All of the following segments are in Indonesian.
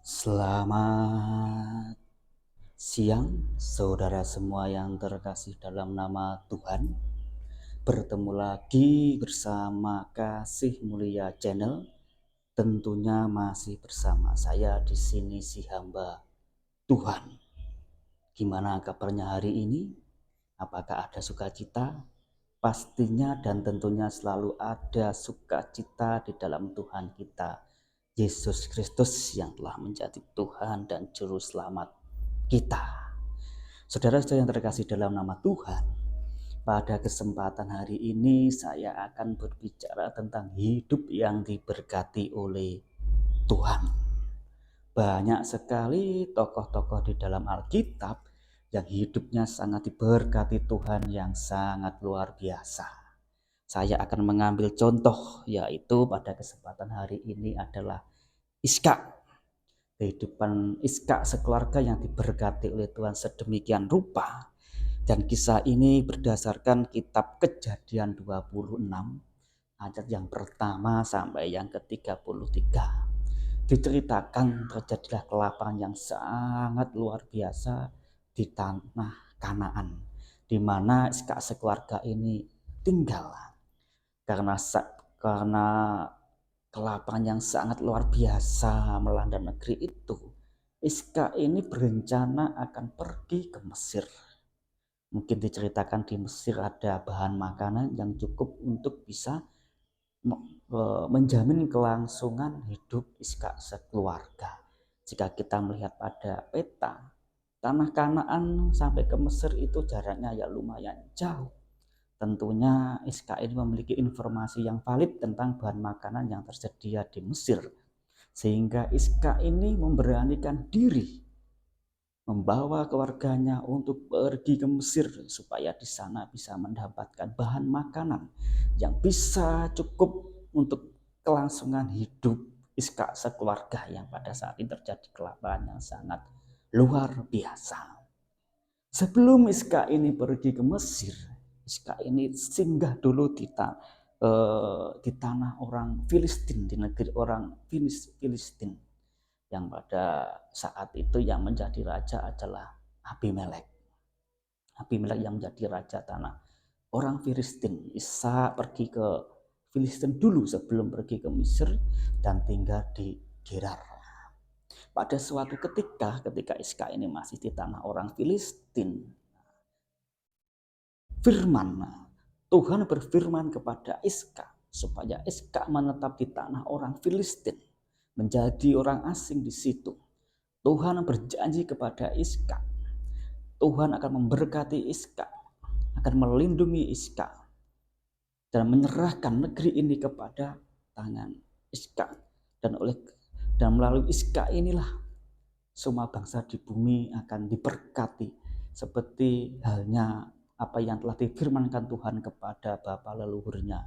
Selamat siang, saudara semua yang terkasih dalam nama Tuhan. Bertemu lagi bersama Kasih Mulia Channel. Tentunya masih bersama saya di sini si hamba Tuhan. Gimana kabarnya hari ini? Apakah ada sukacita? Pastinya dan tentunya selalu ada sukacita di dalam Tuhan kita, Yesus Kristus yang telah menjadi Tuhan dan Juru Selamat kita. Saudara-saudara yang terkasih dalam nama Tuhan, pada kesempatan hari ini saya akan berbicara tentang hidup yang diberkati oleh Tuhan. Banyak sekali tokoh-tokoh di dalam Alkitab yang hidupnya sangat diberkati Tuhan yang sangat luar biasa. Saya akan mengambil contoh, yaitu pada kesempatan hari ini adalah Iskak. Kehidupan Iskak sekeluarga yang diberkati oleh Tuhan sedemikian rupa. Dan kisah ini berdasarkan kitab Kejadian 26 ayat yang pertama sampai yang ke-33. Diceritakan terjadilah kelaparan yang sangat luar biasa di tanah Kanaan, di mana Iskak sekeluarga ini tinggal. Karena kelaparan yang sangat luar biasa melanda negeri itu, Iskak ini berencana akan pergi ke Mesir. Mungkin diceritakan di Mesir ada bahan makanan yang cukup untuk bisa menjamin kelangsungan hidup Iskak sekeluarga. Jika kita melihat pada peta, tanah Kanaan sampai ke Mesir itu jaraknya ya lumayan jauh. Tentunya Iskak ini memiliki informasi yang valid tentang bahan makanan yang tersedia di Mesir. Sehingga Iskak ini memberanikan diri membawa keluarganya untuk pergi ke Mesir supaya di sana bisa mendapatkan bahan makanan yang bisa cukup untuk kelangsungan hidup Iskak sekeluarga yang pada saat ini terjadi kelaparan yang sangat luar biasa. Sebelum Iskak ini pergi ke Mesir, Iskak ini singgah dulu di tanah orang Filistin, di negeri orang Filistin, yang pada saat itu yang menjadi raja adalah Abimelek. Abimelek yang menjadi raja tanah orang Filistin. Ishak pergi ke Filistin dulu sebelum pergi ke Mesir dan tinggal di Gerar. Pada suatu ketika Ishak ini masih di tanah orang Filistin, Tuhan berfirman kepada Ishak supaya Ishak menetap di tanah orang Filistin, menjadi orang asing di situ. Tuhan berjanji kepada Ishak, Tuhan akan memberkati Ishak, akan melindungi Ishak, dan menyerahkan negeri ini kepada tangan Ishak. Dan melalui Ishak inilah semua bangsa di bumi akan diberkati, seperti halnya apa yang telah difirmankan Tuhan kepada bapa leluhurnya,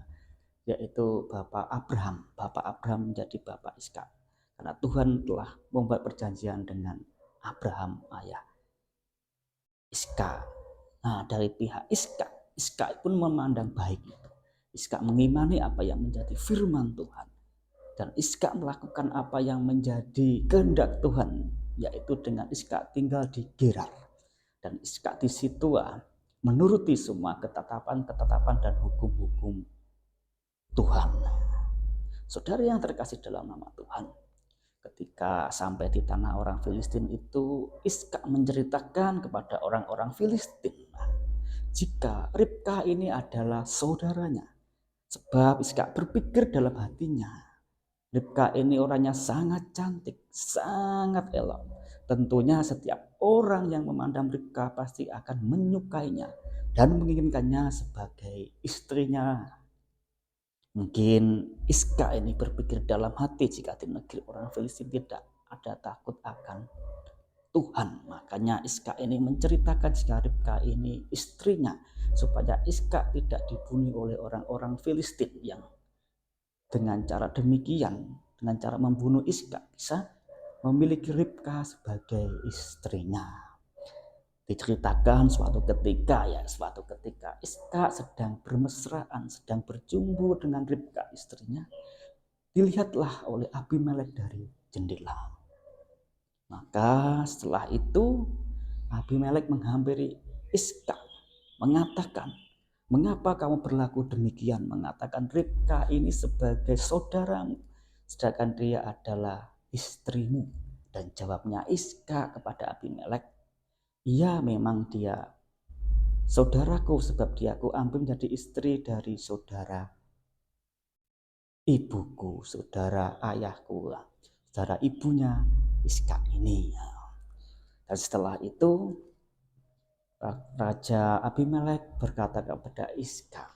yaitu Bapak Abraham. Bapak Abraham menjadi Bapak Ishak, karena Tuhan telah membuat perjanjian dengan Abraham, ayah Ishak. Nah, dari pihak Ishak pun memandang baik itu. Ishak mengimani apa yang menjadi firman Tuhan, dan Ishak melakukan apa yang menjadi kehendak Tuhan, yaitu dengan Ishak tinggal di Gerar. Dan Ishak di situ menuruti semua ketetapan dan hukum-hukum Tuhan. Saudara yang terkasih dalam nama Tuhan, ketika sampai di tanah orang Filistin itu, Ishak menceritakan kepada orang-orang Filistin jika Ribka ini adalah saudaranya. Sebab Ishak berpikir dalam hatinya, Ribka ini orangnya sangat cantik, sangat elok. Tentunya setiap orang yang memandang Ribka pasti akan menyukainya dan menginginkannya sebagai istrinya. Mungkin Ishak ini berpikir dalam hati, jika di negeri orang Filistin tidak ada takut akan Tuhan, makanya Ishak ini menceritakan jika Ribka ini istrinya, supaya Ishak tidak dibunuh oleh orang-orang Filistin yang dengan cara demikian, dengan cara membunuh Ishak, bisa memiliki Ribka sebagai istrinya. Diceritakan suatu ketika Ishak sedang bermesraan, sedang berjumpa dengan Ribka istrinya, dilihatlah oleh Abimelek dari jendela. Maka setelah itu Abimelek menghampiri Iska, mengatakan, "Mengapa kamu berlaku demikian?" Mengatakan Ribka ini sebagai saudaramu, sedangkan dia adalah istrimu. Dan jawabnya Iska kepada Abimelek, "Ya, memang dia saudaraku, sebab dia aku ambil menjadi istri dari saudara ibuku, saudara ayahku, saudara ibunya Iska ini." Dan setelah itu Raja Abimelek berkata kepada Iska,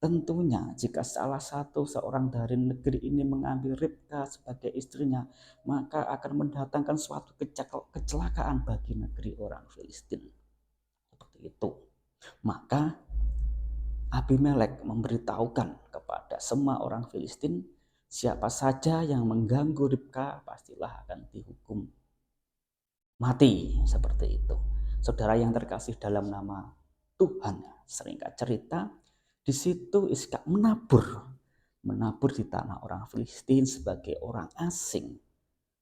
"Tentunya jika salah satu seorang dari negeri ini mengambil Ribka sebagai istrinya, maka akan mendatangkan suatu kecelakaan bagi negeri orang Filistin." Seperti itu. Maka Abimelek memberitahukan kepada semua orang Filistin, siapa saja yang mengganggu Ribka pastilah akan dihukum mati. Seperti itu. Saudara yang terkasih dalam nama Tuhan, seringkali cerita, di situ Iska menabur di tanah orang Filistin sebagai orang asing.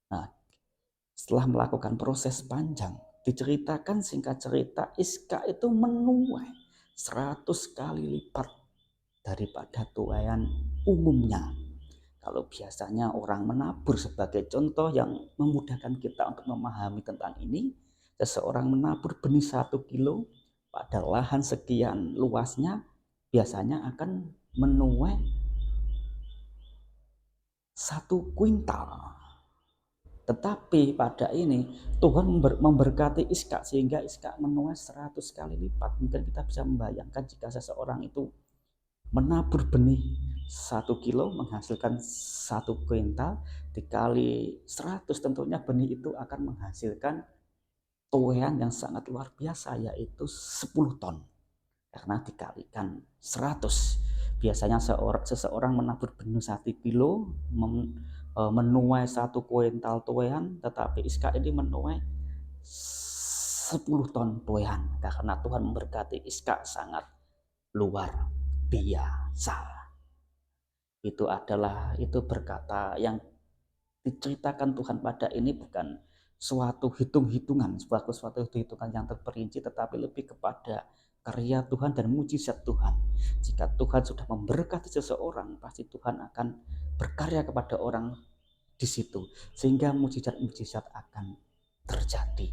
Nah, setelah melakukan proses panjang, diceritakan singkat cerita Iska itu menuai 100 kali lipat daripada tuaian umumnya. Kalau biasanya orang menabur, sebagai contoh yang memudahkan kita untuk memahami tentang ini, seseorang menabur benih 1 kilo pada lahan sekian luasnya, biasanya akan menuai 1 kuintal. Tetapi pada ini Tuhan memberkati Iska sehingga Iska menuai 100 kali lipat. Mungkin kita bisa membayangkan jika seseorang itu menabur benih 1 kilo menghasilkan 1 kuintal, dikali 100 tentunya benih itu akan menghasilkan tuaian yang sangat luar biasa, yaitu 10 ton. Karena dikalikan 100, biasanya seseorang menabur benih 1 kilo menuai 1 kuintal tuaian, tetapi Iska ini menuai 10 ton tuaian karena Tuhan memberkati Iska sangat luar biasa. Itu berkata yang diceritakan Tuhan pada ini bukan suatu hitung-hitungan, suatu hitung-hitungan yang terperinci, tetapi lebih kepada karya Tuhan dan mujizat Tuhan. Jika Tuhan sudah memberkati seseorang, pasti Tuhan akan berkarya kepada orang di situ, sehingga mujizat-mujizat akan terjadi.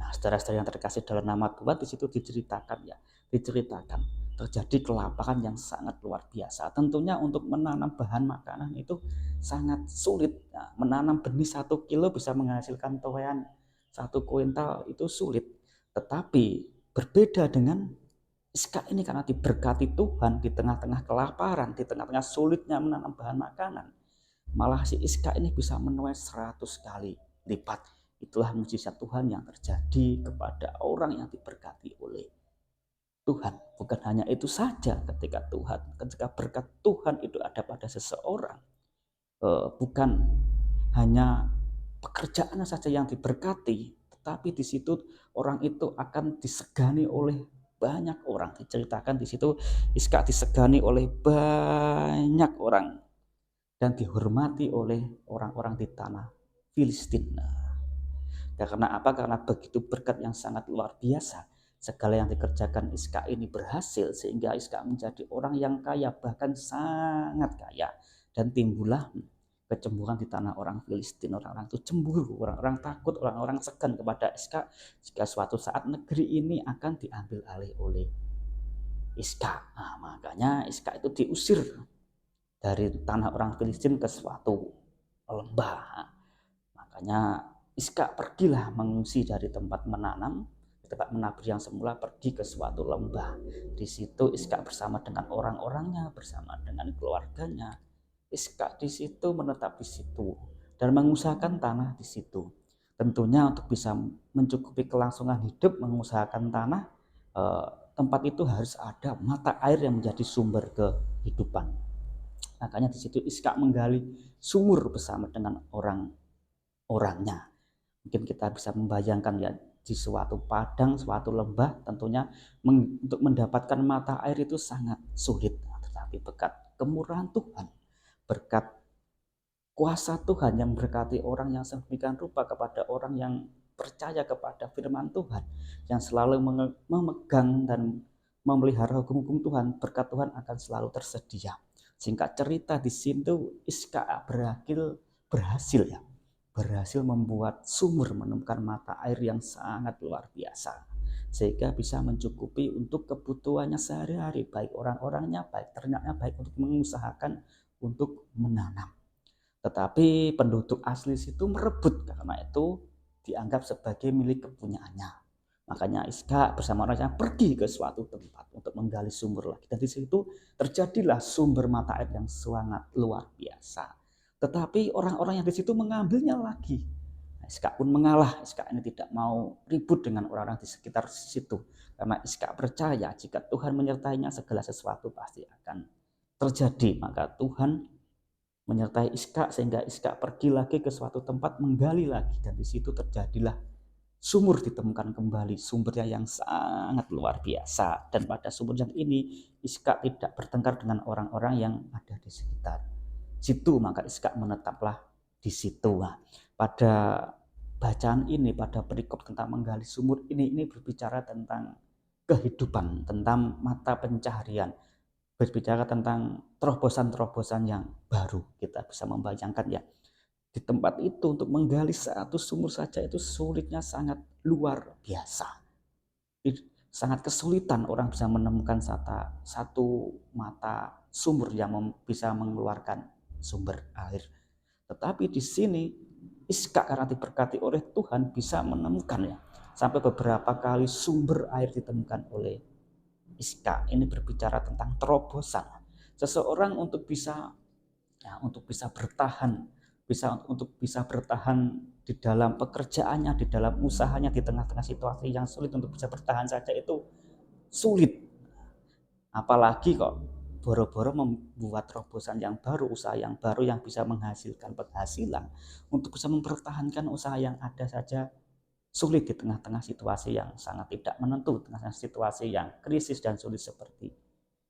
Nah, saudara-saudara yang terkasih dalam nama Tuhan, di situ diceritakan terjadi kelaparan yang sangat luar biasa. Tentunya untuk menanam bahan makanan itu sangat sulit. Nah, menanam benih 1 kilo bisa menghasilkan tuaian 1 kuintal itu sulit. Tetapi berbeda dengan Iska ini, karena diberkati Tuhan di tengah-tengah kelaparan, di tengah-tengah sulitnya menanam bahan makanan, malah si Iska ini bisa menuai 100 kali lipat. Itulah mujizat Tuhan yang terjadi kepada orang yang diberkati oleh Tuhan. Bukan hanya itu saja, ketika berkat Tuhan itu ada pada seseorang, bukan hanya pekerjaannya saja yang diberkati, tetapi di situ orang itu akan disegani oleh banyak orang. Diceritakan di situ Iska disegani oleh banyak orang dan dihormati oleh orang-orang di tanah Filistin. Karena apa? Karena begitu berkat yang sangat luar biasa. Segala yang dikerjakan Iska ini berhasil, sehingga Iska menjadi orang yang kaya, bahkan sangat kaya. Dan timbullah kecemburuan di tanah orang Filistin. Orang-orang itu cemburu, orang-orang takut, orang-orang segan kepada Iska jika suatu saat negeri ini akan diambil alih oleh Iska. Nah, makanya Iska itu diusir dari tanah orang Filistin ke suatu lembah. Makanya Iska pergilah mengungsi dari tempat menanam, tempat menabur yang semula, pergi ke suatu lembah. Di situ Iska bersama dengan orang-orangnya, bersama dengan keluarganya. Iska di situ menetap di situ dan mengusahakan tanah di situ. Tentunya untuk bisa mencukupi kelangsungan hidup, mengusahakan tanah, tempat itu harus ada mata air yang menjadi sumber kehidupan. Makanya di situ Iska menggali sumur bersama dengan orang-orangnya. Mungkin kita bisa membayangkan ya, di suatu padang, suatu lembah, tentunya untuk mendapatkan mata air itu sangat sulit. Tetapi berkat kemurahan Tuhan, berkat kuasa Tuhan yang berkati orang yang sedemikian rupa kepada orang yang percaya kepada firman Tuhan, yang selalu memegang dan memelihara hukum-hukum Tuhan, berkat Tuhan akan selalu tersedia. Singkat cerita, di situ Iska berhasil membuat sumur, menemukan mata air yang sangat luar biasa, sehingga bisa mencukupi untuk kebutuhannya sehari-hari, baik orang-orangnya, baik ternaknya, baik untuk mengusahakan untuk menanam. Tetapi penduduk asli situ merebut, karena itu dianggap sebagai milik kepunyaannya. Makanya Iska bersama orangnya pergi ke suatu tempat untuk menggali sumur lagi. Dan di situ terjadilah sumber mata air yang sangat luar biasa. Tetapi orang-orang yang di situ mengambilnya lagi. Iska pun mengalah. Iska ini tidak mau ribut dengan orang-orang di sekitar situ. Karena Iska percaya jika Tuhan menyertainya, segala sesuatu pasti akan terjadi. Maka Tuhan menyertai Iska sehingga Iska pergi lagi ke suatu tempat menggali lagi, dan di situ terjadilah sumur ditemukan kembali, sumbernya yang sangat luar biasa. Dan pada sumur yang ini Iska tidak bertengkar dengan orang-orang yang ada di sekitar situ, maka Iska menetaplah di situ. Nah, pada bacaan ini, pada perikop tentang menggali sumur ini berbicara tentang kehidupan, tentang mata pencaharian, berbicara tentang terobosan-terobosan yang baru. Kita bisa membayangkan ya, di tempat itu untuk menggali satu sumur saja itu sulitnya sangat luar biasa. Sangat kesulitan orang bisa menemukan satu mata sumur yang bisa mengeluarkan sumber air. Tetapi di sini Iska karena diberkati oleh Tuhan bisa menemukan ya, sampai beberapa kali sumber air ditemukan oleh Iska. Ini berbicara tentang terobosan. Seseorang untuk bisa bertahan, untuk bisa bertahan di dalam pekerjaannya, di dalam usahanya, di tengah-tengah situasi yang sulit, untuk bisa bertahan saja itu sulit. Apalagi kok boro-boro membuat terobosan yang baru, usaha yang baru yang bisa menghasilkan penghasilan. Untuk bisa mempertahankan usaha yang ada saja sulit di tengah-tengah situasi yang sangat tidak menentu, tengah-tengah situasi yang krisis dan sulit seperti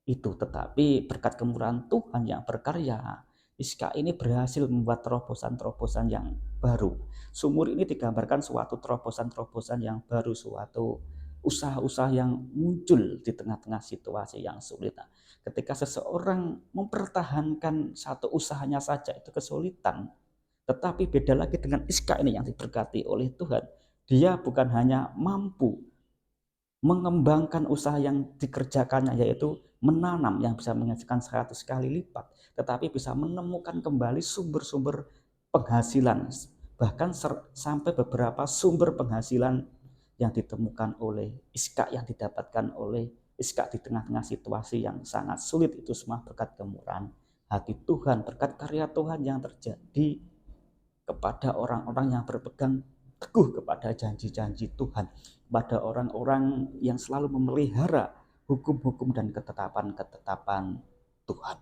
itu. Tetapi berkat kemurahan Tuhan yang berkarya, Iska ini berhasil membuat terobosan-terobosan yang baru. Sumur ini digambarkan suatu terobosan-terobosan yang baru, suatu usaha-usaha yang muncul di tengah-tengah situasi yang sulit. Nah, ketika seseorang mempertahankan satu usahanya saja itu kesulitan, tetapi beda lagi dengan Iska ini yang diberkati oleh Tuhan. Dia bukan hanya mampu mengembangkan usaha yang dikerjakannya, yaitu menanam yang bisa menghasilkan 100 kali lipat, tetapi bisa menemukan kembali sumber-sumber penghasilan, bahkan sampai beberapa sumber penghasilan yang ditemukan oleh Iska, yang didapatkan oleh Iska di tengah-tengah situasi yang sangat sulit. Itu semua berkat kemurahan hati Tuhan, berkat karya Tuhan yang terjadi kepada orang-orang yang berpegang teguh kepada janji-janji Tuhan, kepada orang-orang yang selalu memelihara hukum-hukum dan ketetapan-ketetapan Tuhan.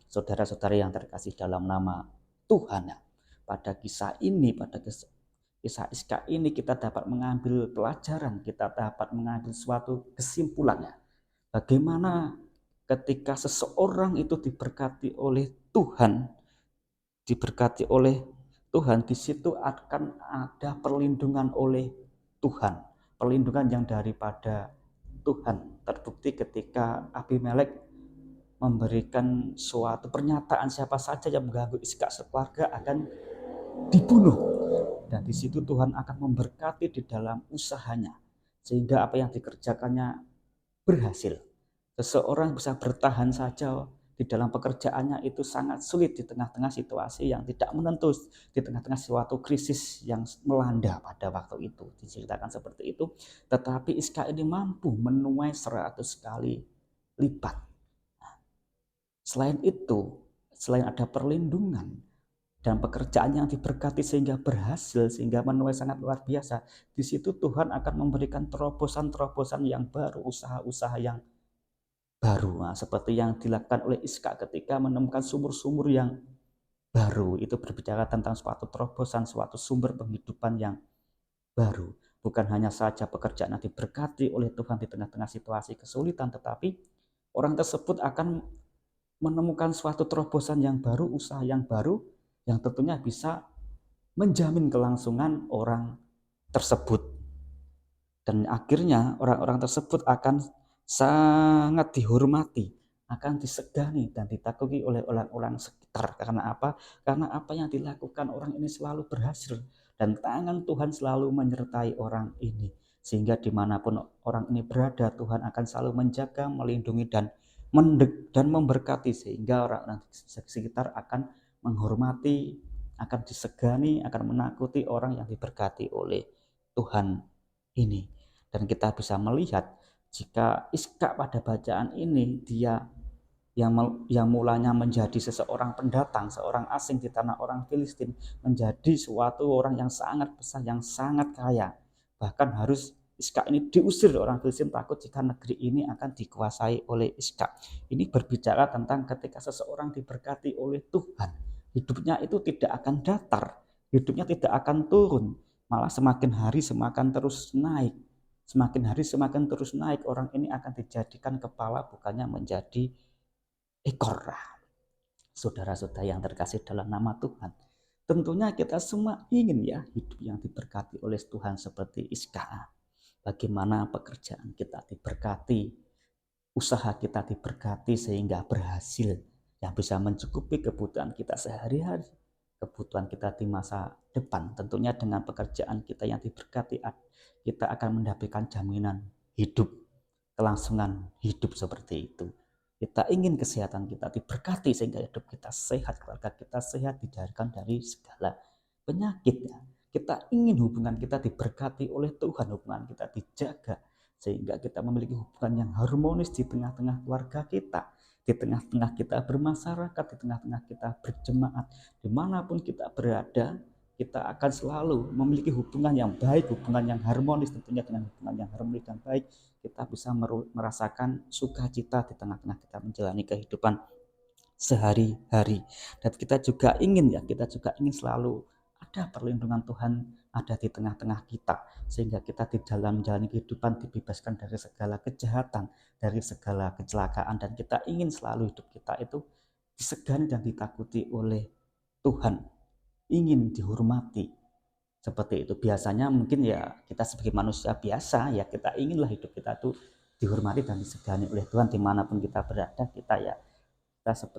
Saudara-saudara yang terkasih dalam nama Tuhan, pada kisah ini, pada kisah Iska ini, kita dapat mengambil pelajaran, kita dapat mengambil suatu kesimpulannya. Bagaimana ketika seseorang itu diberkati oleh Tuhan, di situ akan ada perlindungan oleh Tuhan, perlindungan yang daripada Tuhan. Terbukti ketika Abimelek memberikan suatu pernyataan, siapa saja yang mengganggu Iska sekeluarga akan dibunuh. Dan di situ Tuhan akan memberkati di dalam usahanya, sehingga apa yang dikerjakannya berhasil. Seseorang bisa bertahan saja di dalam pekerjaannya itu sangat sulit di tengah-tengah situasi yang tidak menentu, di tengah-tengah suatu krisis yang melanda pada waktu itu, diceritakan seperti itu. Tetapi Iska ini mampu menuai 100 kali lipat. Selain itu, selain ada perlindungan dan pekerjaan yang diberkati sehingga berhasil, sehingga menuai sangat luar biasa, di situ Tuhan akan memberikan terobosan-terobosan yang baru, usaha-usaha yang baru. Nah, seperti yang dilakukan oleh Iska ketika menemukan sumur-sumur yang baru, itu berbicara tentang suatu terobosan, suatu sumber penghidupan yang baru. Bukan hanya saja pekerjaan yang diberkati oleh Tuhan di tengah-tengah situasi kesulitan, tetapi orang tersebut akan menemukan suatu terobosan yang baru, usaha yang baru, yang tentunya bisa menjamin kelangsungan orang tersebut. Dan akhirnya orang-orang tersebut akan sangat dihormati, akan disegani dan ditakuti oleh orang-orang sekitar. Karena apa? Karena apa yang dilakukan orang ini selalu berhasil dan tangan Tuhan selalu menyertai orang ini. Sehingga dimanapun orang ini berada, Tuhan akan selalu menjaga, melindungi dan memberkati, sehingga orang-orang sekitar akan menghormati, akan disegani, akan menakuti orang yang diberkati oleh Tuhan ini. Dan kita bisa melihat jika Iskak pada bacaan ini dia yang mulanya menjadi seseorang pendatang, seorang asing di tanah orang Filistin, menjadi suatu orang yang sangat besar, yang sangat kaya. Bahkan harus Iskak ini diusir orang Filistin, takut jika negeri ini akan dikuasai oleh Iskak. Ini berbicara tentang ketika seseorang diberkati oleh Tuhan, hidupnya itu tidak akan datar, hidupnya tidak akan turun, malah semakin hari semakin terus naik. Semakin hari semakin terus naik, orang ini akan dijadikan kepala bukannya menjadi ekor. Saudara-saudara yang terkasih dalam nama Tuhan, tentunya kita semua ingin ya hidup yang diberkati oleh Tuhan seperti Iskak. Bagaimana pekerjaan kita diberkati, usaha kita diberkati sehingga berhasil, yang bisa mencukupi kebutuhan kita sehari-hari, kebutuhan kita di masa depan. Tentunya dengan pekerjaan kita yang diberkati, kita akan mendapatkan jaminan hidup, kelangsungan hidup seperti itu. Kita ingin kesehatan kita diberkati sehingga hidup kita sehat, keluarga kita sehat, dihindarkan dari segala penyakit. Kita ingin hubungan kita diberkati oleh Tuhan, hubungan kita dijaga sehingga kita memiliki hubungan yang harmonis di tengah-tengah keluarga kita, di tengah-tengah kita bermasyarakat, di tengah-tengah kita berjemaat, dimanapun kita berada. Kita akan selalu memiliki hubungan yang baik, hubungan yang harmonis. Tentunya dengan hubungan yang harmonis dan baik, kita bisa merasakan sukacita di tengah-tengah kita menjalani kehidupan sehari-hari. Dan kita juga ingin selalu ada perlindungan Tuhan ada di tengah-tengah kita, sehingga kita di dalam menjalani kehidupan dibebaskan dari segala kejahatan, dari segala kecelakaan, dan kita ingin selalu hidup kita itu disegani dan ditakuti oleh Tuhan, ingin dihormati. Seperti itu. Biasanya mungkin ya kita sebagai manusia biasa ya kita inginlah hidup kita tuh dihormati dan disegani oleh Tuhan dimanapun kita berada. Kita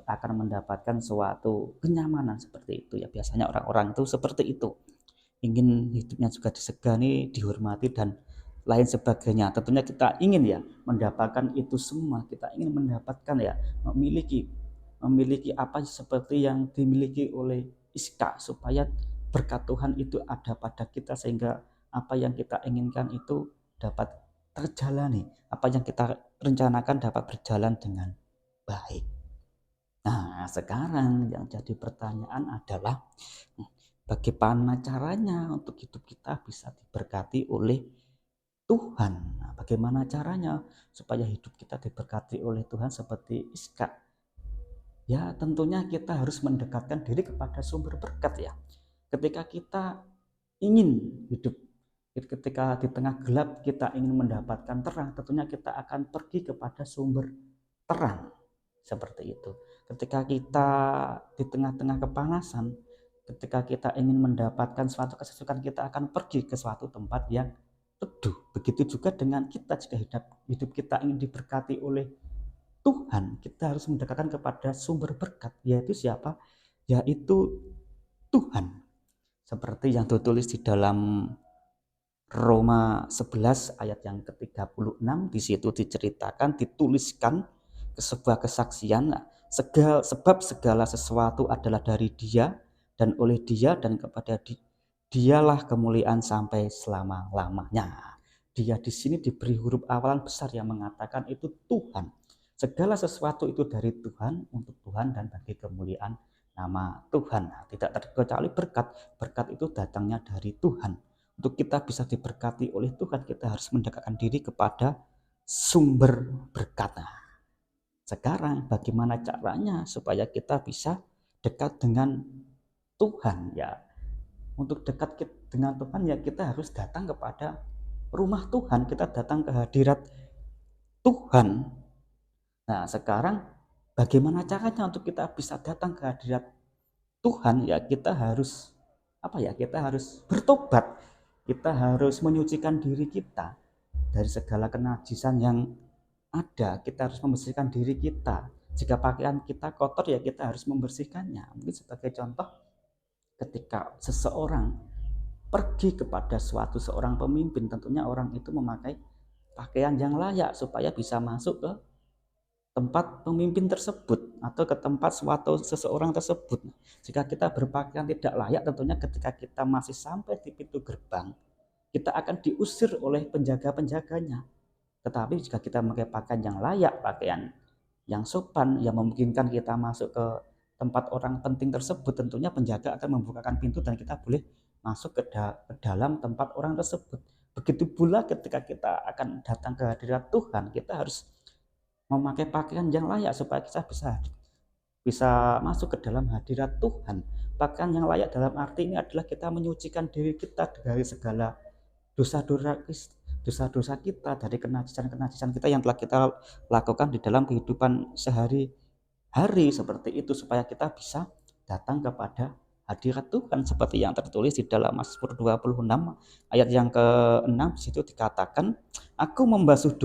akan mendapatkan suatu kenyamanan seperti itu ya. Biasanya orang-orang itu seperti itu, ingin hidupnya juga disegani, dihormati dan lain sebagainya. Tentunya kita ingin ya mendapatkan itu semua. Kita ingin mendapatkan ya memiliki apa seperti yang dimiliki oleh Iskak, supaya berkat Tuhan itu ada pada kita sehingga apa yang kita inginkan itu dapat terjalani, apa yang kita rencanakan dapat berjalan dengan baik. Nah, sekarang yang jadi pertanyaan adalah bagaimana caranya untuk hidup kita bisa diberkati oleh Tuhan. Nah, bagaimana caranya supaya hidup kita diberkati oleh Tuhan seperti Iskak? Ya, tentunya kita harus mendekatkan diri kepada sumber berkat ya. Ketika kita ingin hidup, ketika di tengah gelap kita ingin mendapatkan terang, tentunya kita akan pergi kepada sumber terang. Seperti itu. Ketika kita di tengah-tengah kepanasan, ketika kita ingin mendapatkan suatu kesejukan, kita akan pergi ke suatu tempat yang teduh. Begitu juga dengan kita, jika hidup kita ingin diberkati oleh Tuhan, kita harus mendekatkan kepada sumber berkat, yaitu siapa? Yaitu Tuhan. Seperti yang tertulis di dalam Roma 11 ayat yang ke-36, di situ dituliskan sebuah kesaksian, sebab segala sesuatu adalah dari Dia dan oleh Dia dan kepada Dialah kemuliaan sampai selama-lamanya. Dia di sini diberi huruf awalan besar yang mengatakan itu Tuhan. Segala sesuatu itu dari Tuhan, untuk Tuhan, dan bagi kemuliaan nama Tuhan. Tidak terkecuali berkat. Berkat itu datangnya dari Tuhan. Untuk kita bisa diberkati oleh Tuhan, kita harus mendekatkan diri kepada sumber berkat. Sekarang bagaimana caranya supaya kita bisa dekat dengan Tuhan ya? Untuk dekat dengan Tuhan ya kita harus datang kepada rumah Tuhan, kita datang ke hadirat Tuhan. Nah, sekarang bagaimana caranya untuk kita bisa datang ke hadirat Tuhan, ya kita harus apa ya? Kita harus bertobat. Kita harus menyucikan diri kita dari segala kenajisan yang ada. Kita harus membersihkan diri kita. Jika pakaian kita kotor, ya kita harus membersihkannya. Mungkin sebagai contoh, ketika seseorang pergi kepada seorang pemimpin, tentunya orang itu memakai pakaian yang layak supaya bisa masuk ke tempat pemimpin tersebut atau ke tempat seseorang tersebut. Jika kita berpakaian tidak layak, tentunya ketika kita masih sampai di pintu gerbang, kita akan diusir oleh penjaga-penjaganya. Tetapi jika kita memakai pakaian yang layak, pakaian yang sopan, yang memungkinkan kita masuk ke tempat orang penting tersebut, tentunya penjaga akan membukakan pintu dan kita boleh masuk ke dalam tempat orang tersebut. Begitu pula ketika kita akan datang ke hadirat Tuhan, kita harus memakai pakaian yang layak supaya kita bisa masuk ke dalam hadirat Tuhan. Pakaian yang layak dalam arti ini adalah kita menyucikan diri kita dari segala dosa-dosa kita, dari kenajisan-kenajisan kita yang telah kita lakukan di dalam kehidupan sehari-hari, seperti itu, supaya kita bisa datang kepada hadirat Tuhan seperti yang tertulis di dalam Mazmur 26 ayat yang ke-6. Di situ dikatakan, aku membasuh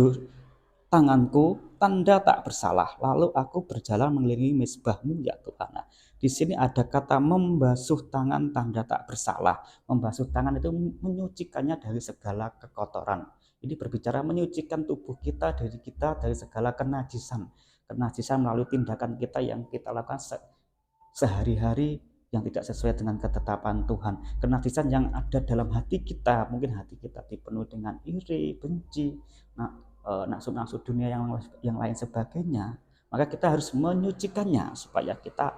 tanganku tanda tak bersalah, lalu aku berjalan mengelilingi mezbahmu ya Tuhan. Nah, di sini ada kata membasuh tangan tanda tak bersalah. Membasuh tangan itu menyucikannya dari segala kekotoran. Ini berbicara menyucikan tubuh kita, diri kita dari segala kenajisan. Kenajisan melalui tindakan kita yang kita lakukan sehari-hari yang tidak sesuai dengan ketetapan Tuhan. Kenajisan yang ada dalam hati kita, mungkin hati kita dipenuhi dengan iri, benci, nafsu-nafsu dunia yang lain sebagainya, maka kita harus menyucikannya supaya kita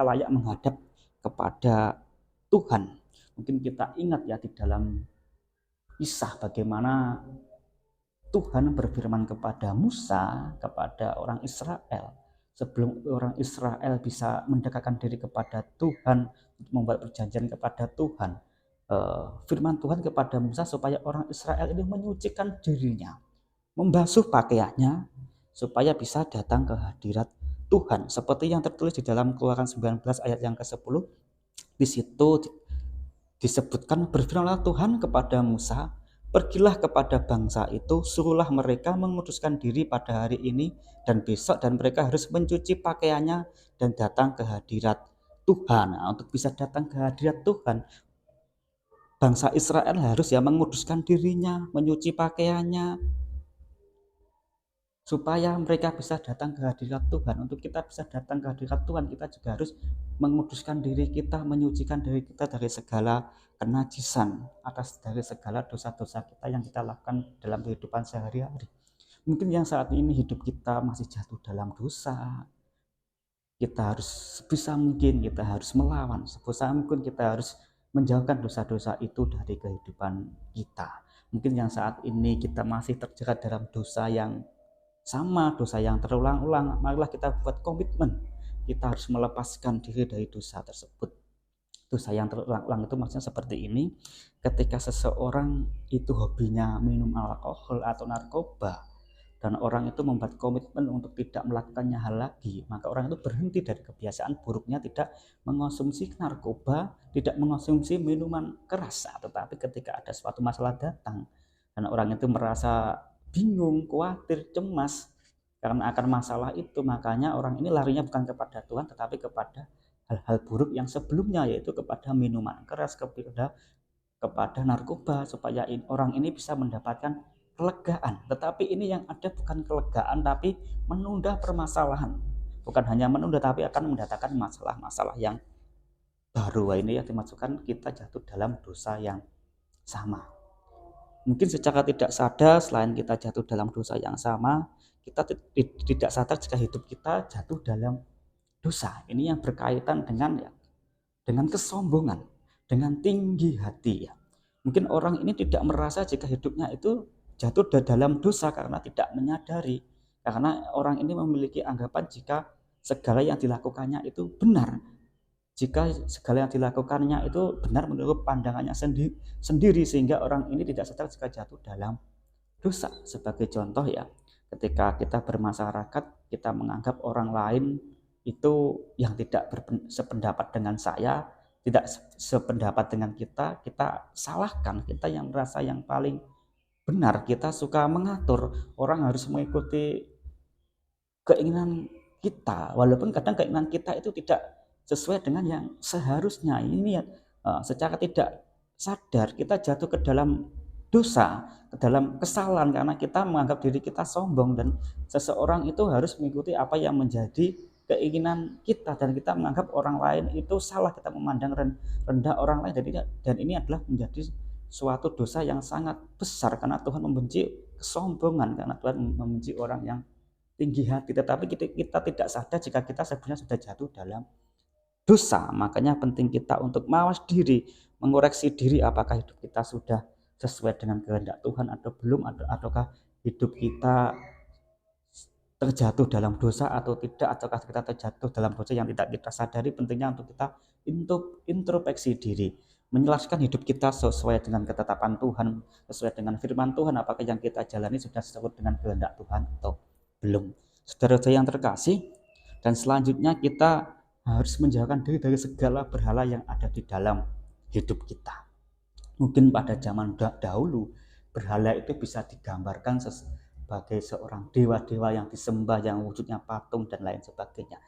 layak menghadap kepada Tuhan. Mungkin kita ingat ya di dalam kisah bagaimana Tuhan berfirman kepada Musa, kepada orang Israel, sebelum orang Israel bisa mendekatkan diri kepada Tuhan, untuk membuat perjanjian kepada Tuhan, firman Tuhan kepada Musa supaya orang Israel ini menyucikan dirinya, membasuh pakaiannya supaya bisa datang ke hadirat Tuhan. Seperti yang tertulis di dalam Keluaran 19 ayat yang ke-10, di situ disebutkan, berfirmanlah Tuhan kepada Musa, pergilah kepada bangsa itu, suruhlah mereka menguduskan diri pada hari ini dan besok, dan mereka harus mencuci pakaiannya dan datang ke hadirat Tuhan. Nah, untuk bisa datang ke hadirat Tuhan, bangsa Israel harus ya menguduskan dirinya, menyuci pakaiannya, supaya mereka bisa datang ke hadirat Tuhan. Untuk kita bisa datang ke hadirat Tuhan, kita juga harus menguduskan diri kita, menyucikan diri kita dari segala kenajisan, dari segala dosa-dosa kita yang kita lakukan dalam kehidupan sehari-hari. Mungkin yang saat ini hidup kita masih jatuh dalam dosa, kita harus sebisa mungkin kita harus melawan, sebisa mungkin kita harus menjauhkan dosa-dosa itu dari kehidupan kita. Mungkin yang saat ini kita masih terjerat dalam dosa yang sama, dosa yang terulang-ulang, marilah kita buat komitmen, kita harus melepaskan diri dari dosa tersebut. Dosa yang terulang-ulang itu maksudnya seperti ini, ketika seseorang itu hobinya minum alkohol atau narkoba, dan orang itu membuat komitmen untuk tidak melakukannya hal lagi, maka orang itu berhenti dari kebiasaan buruknya, tidak mengonsumsi narkoba, tidak mengonsumsi minuman keras. Tetapi ketika ada suatu masalah datang dan orang itu merasa bingung, khawatir, cemas karena akan masalah itu, makanya orang ini larinya bukan kepada Tuhan tetapi kepada hal-hal buruk yang sebelumnya, yaitu kepada minuman keras, kepada narkoba, supaya orang ini bisa mendapatkan kelegaan. Tetapi ini yang ada bukan kelegaan, tapi menunda permasalahan. Bukan hanya menunda, tapi akan mendatangkan masalah-masalah yang baru. Ini yang dimaksudkan kita jatuh dalam dosa yang sama. Mungkin secara tidak sadar, selain kita jatuh dalam dosa yang sama, kita tidak sadar jika hidup kita jatuh dalam dosa. Ini yang berkaitan dengan kesombongan, dengan tinggi hati ya. Mungkin orang ini tidak merasa jika hidupnya itu jatuh dalam dosa karena tidak menyadari. Karena orang ini memiliki anggapan jika segala yang dilakukannya itu benar. Jika segala yang dilakukannya itu benar menurut pandangannya sendiri, sehingga orang ini tidak sadar jika jatuh dalam dosa. Sebagai contoh ya, ketika kita bermasyarakat, kita menganggap orang lain itu yang tidak sependapat dengan saya, tidak sependapat dengan kita, kita salahkan, kita yang merasa yang paling benar, kita suka mengatur, orang harus mengikuti keinginan kita, walaupun kadang keinginan kita itu tidak sesuai dengan yang seharusnya. Ini ya, secara tidak sadar kita jatuh ke dalam dosa, ke dalam kesalahan karena kita menganggap diri kita sombong dan seseorang itu harus mengikuti apa yang menjadi keinginan kita dan kita menganggap orang lain itu salah, kita memandang rendah orang lain dan ini adalah menjadi suatu dosa yang sangat besar karena Tuhan membenci kesombongan, karena Tuhan membenci orang yang tinggi hati, tetapi kita tidak sadar jika kita sebenarnya sudah jatuh dalam dosa. Makanya penting kita untuk mawas diri, mengoreksi diri apakah hidup kita sudah sesuai dengan kehendak Tuhan atau belum, ataukah hidup kita terjatuh dalam dosa atau tidak, ataukah kita terjatuh dalam dosa yang tidak kita sadari. Pentingnya untuk kita introspeksi diri, menjelaskan hidup kita sesuai dengan ketetapan Tuhan, sesuai dengan firman Tuhan, apakah yang kita jalani sudah sesuai dengan kehendak Tuhan atau belum. Saudara yang terkasih, dan selanjutnya kita harus menjauhkan diri dari segala berhala yang ada di dalam hidup kita. Mungkin pada zaman dahulu berhala itu bisa digambarkan sebagai seorang dewa-dewa yang disembah, yang wujudnya patung dan lain sebagainya.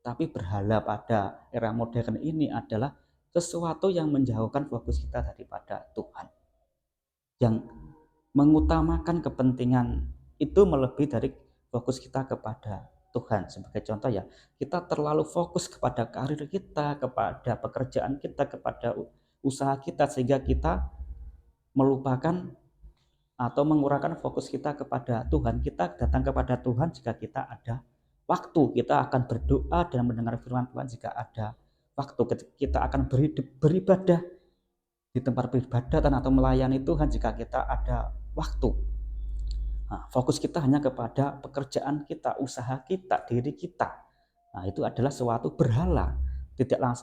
Tapi berhala pada era modern ini adalah sesuatu yang menjauhkan fokus kita daripada Tuhan, yang mengutamakan kepentingan itu melebihi dari fokus kita kepada Tuhan. Sebagai contoh ya, kita terlalu fokus kepada karir kita, kepada pekerjaan kita, kepada usaha kita, sehingga kita melupakan atau mengurangkan fokus kita kepada Tuhan. Kita datang kepada Tuhan jika kita ada waktu, kita akan berdoa dan mendengar firman Tuhan jika ada waktu. Kita akan beribadah di tempat peribadatan atau melayani Tuhan jika kita ada waktu. Nah, fokus kita hanya kepada pekerjaan kita, usaha kita, diri kita. Nah, itu adalah suatu berhala.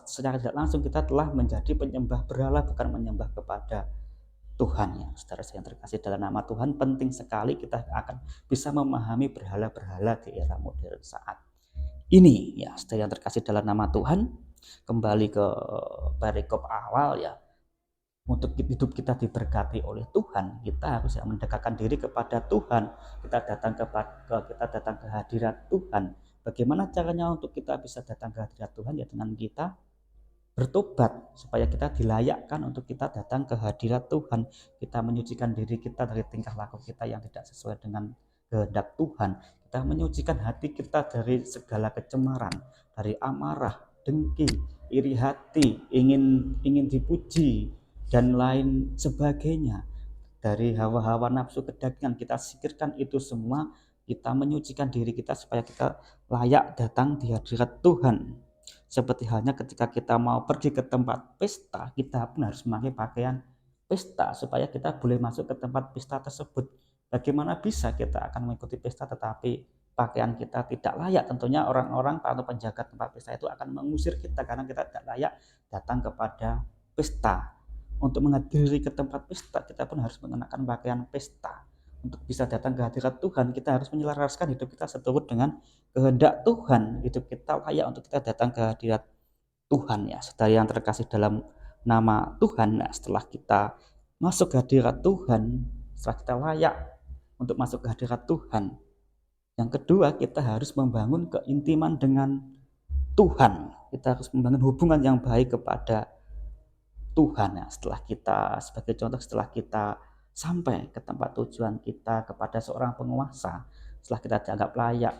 Secara tidak langsung kita telah menjadi penyembah berhala, bukan menyembah kepada Tuhan. Ya, saudara saya yang terkasih dalam nama Tuhan, penting sekali kita akan bisa memahami berhala-berhala di era modern saat ini. Ya, saudara yang terkasih dalam nama Tuhan, kembali ke perikop awal ya. Untuk hidup kita diberkati oleh Tuhan, kita harus mendekatkan diri kepada Tuhan. Kita datang ke hadirat Tuhan. Bagaimana caranya untuk kita bisa datang ke hadirat Tuhan? Ya dengan kita bertobat, supaya kita dilayakkan untuk kita datang ke hadirat Tuhan. Kita menyucikan diri kita dari tingkah laku kita yang tidak sesuai dengan kehendak Tuhan. Kita menyucikan hati kita dari segala kecemaran, dari amarah, dengki, iri hati, ingin dipuji dan lain sebagainya, dari hawa-hawa nafsu kedagingan. Kita singkirkan itu semua, kita menyucikan diri kita supaya kita layak datang di hadirat Tuhan. Seperti halnya ketika kita mau pergi ke tempat pesta, kita pun harus memakai pakaian pesta supaya kita boleh masuk ke tempat pesta tersebut. Bagaimana bisa kita akan mengikuti pesta tetapi pakaian kita tidak layak? Tentunya orang-orang atau penjaga tempat pesta itu akan mengusir kita karena kita tidak layak datang kepada pesta. Untuk menghadiri ke tempat pesta, kita pun harus mengenakan pakaian pesta. Untuk bisa datang ke hadirat Tuhan, kita harus menyelaraskan hidup kita seturut dengan kehendak Tuhan. Hidup kita layak untuk kita datang ke hadirat Tuhan ya. Saudara yang terkasih dalam nama Tuhan, nah, setelah kita masuk ke hadirat Tuhan, setelah kita layak untuk masuk ke hadirat Tuhan, yang kedua kita harus membangun keintiman dengan Tuhan. Kita harus membangun hubungan yang baik kepada Tuhan ya. Setelah kita sampai ke tempat tujuan kita, kepada seorang penguasa, setelah kita dianggap layak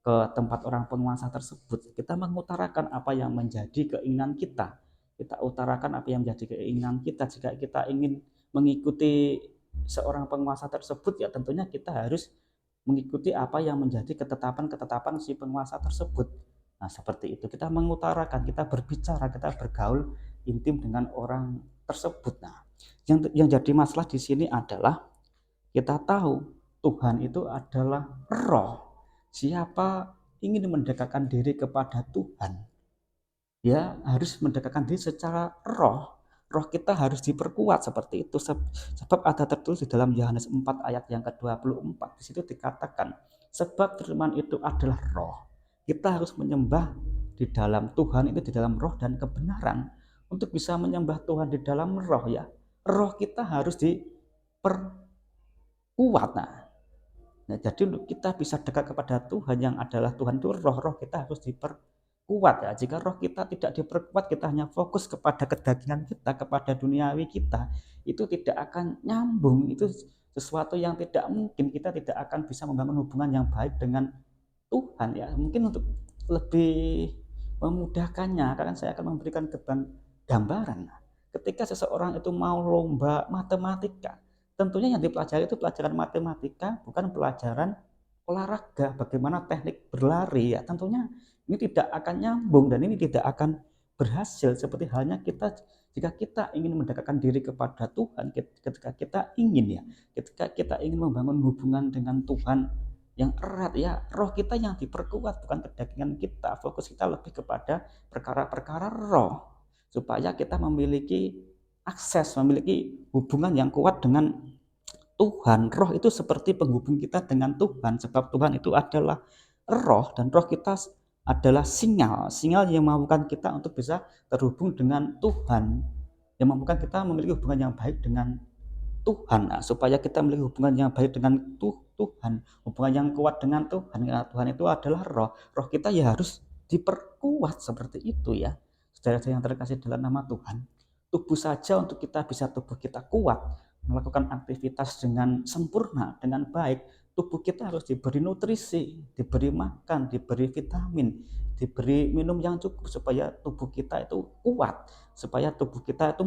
ke tempat orang penguasa tersebut, kita mengutarakan apa yang menjadi keinginan kita. Kita utarakan apa yang menjadi keinginan kita. Jika kita ingin mengikuti seorang penguasa tersebut, ya tentunya kita harus mengikuti apa yang menjadi ketetapan-ketetapan si penguasa tersebut. Nah, seperti itu kita mengutarakan, kita berbicara, kita bergaul intim dengan orang tersebut. Nah, yang jadi masalah di sini adalah kita tahu Tuhan itu adalah roh. Siapa ingin mendekatkan diri kepada Tuhan, ya harus mendekatkan diri secara roh. Roh kita harus diperkuat seperti itu. Sebab ada tertulis di dalam Yohanes 4 ayat yang ke-24. Di situ dikatakan, sebab firman itu adalah roh Kita harus menyembah di dalam Tuhan itu di dalam roh dan kebenaran. Untuk bisa menyembah Tuhan di dalam roh ya, roh kita harus diperkuat. Nah, jadi untuk kita bisa dekat kepada Tuhan yang adalah Tuhan itu roh kita harus diperkuat ya. Jika roh kita tidak diperkuat, kita hanya fokus kepada kedagingan kita, kepada duniawi kita, itu tidak akan nyambung. Itu sesuatu yang tidak mungkin. Kita tidak akan bisa membangun hubungan yang baik dengan Tuhan ya. Mungkin untuk lebih memudahkannya, karena saya akan memberikan gambaran. Ketika seseorang itu mau lomba matematika, tentunya yang dipelajari itu pelajaran matematika, bukan pelajaran olahraga, bagaimana teknik berlari ya. Tentunya ini tidak akan nyambung dan ini tidak akan berhasil. Seperti halnya kita, jika kita ingin mendekatkan diri kepada Tuhan, ketika kita ingin membangun hubungan dengan Tuhan yang erat ya, roh kita yang diperkuat, bukan kedagingan kita. Fokus kita lebih kepada perkara-perkara roh, supaya kita memiliki akses, memiliki hubungan yang kuat dengan Tuhan. Roh itu seperti penghubung kita dengan Tuhan, sebab Tuhan itu adalah roh dan roh kita adalah sinyal yang memampukan kita untuk bisa terhubung dengan Tuhan, yang memampukan kita memiliki hubungan yang baik dengan Tuhan. Nah, supaya kita memiliki hubungan yang baik dengan Tuhan, hubungan yang kuat dengan Tuhan, karena Tuhan itu adalah roh. Roh kita ya harus diperkuat seperti itu ya. Saudara-saudara yang terkasih dalam nama Tuhan, tubuh saja untuk kita bisa tubuh kita kuat, melakukan aktivitas dengan sempurna, dengan baik, tubuh kita harus diberi nutrisi, diberi makan, diberi vitamin, diberi minum yang cukup supaya tubuh kita itu kuat, supaya tubuh kita itu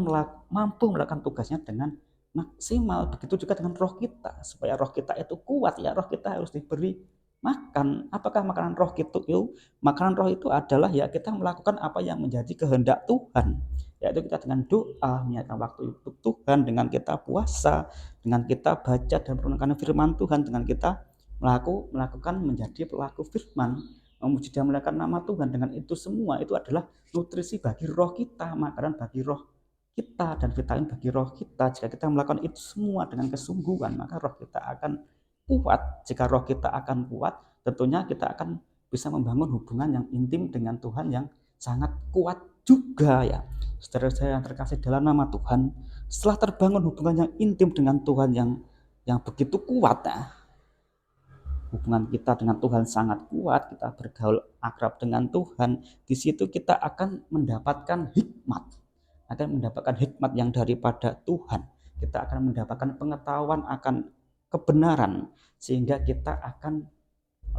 mampu melakukan tugasnya dengan maksimal. Begitu juga dengan roh kita, supaya roh kita itu kuat ya, roh kita harus diberi makan. Apakah makanan roh itu? Makanan roh itu adalah ya kita melakukan apa yang menjadi kehendak Tuhan, yaitu kita dengan doa, menyediakan waktu untuk Tuhan, dengan kita puasa, dengan kita baca dan merenungkan firman Tuhan, dengan kita melakukan menjadi pelaku firman, memuji dan memuliakan nama Tuhan. Dengan itu semua itu adalah nutrisi bagi roh kita, makanan bagi roh kita dan vitamin bagi roh kita. Jika kita melakukan itu semua dengan kesungguhan, maka roh kita akan kuat. Jika roh kita akan kuat, tentunya kita akan bisa membangun hubungan yang intim dengan Tuhan yang sangat kuat juga ya. Saudara saya yang terkasih dalam nama Tuhan, setelah terbangun hubungan yang intim dengan Tuhan yang begitu kuat ya, hubungan kita dengan Tuhan sangat kuat, kita bergaul akrab dengan Tuhan, di situ kita akan mendapatkan hikmat yang daripada Tuhan. Kita akan mendapatkan pengetahuan akan kebenaran, sehingga kita akan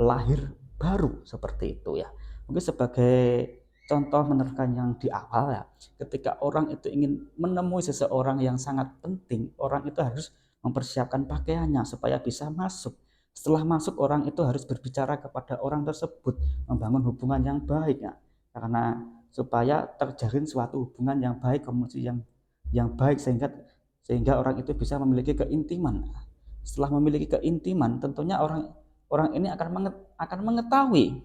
lahir baru seperti itu ya. Mungkin sebagai contoh menerangkan yang di awal ya, ketika orang itu ingin menemui seseorang yang sangat penting, orang itu harus mempersiapkan pakaiannya supaya bisa masuk. Setelah masuk, orang itu harus berbicara kepada orang tersebut, membangun hubungan yang baik ya. Karena supaya terjalin suatu hubungan yang baik, komunikasi yang baik, sehingga orang itu bisa memiliki keintiman. Setelah memiliki keintiman, tentunya orang ini akan mengetahui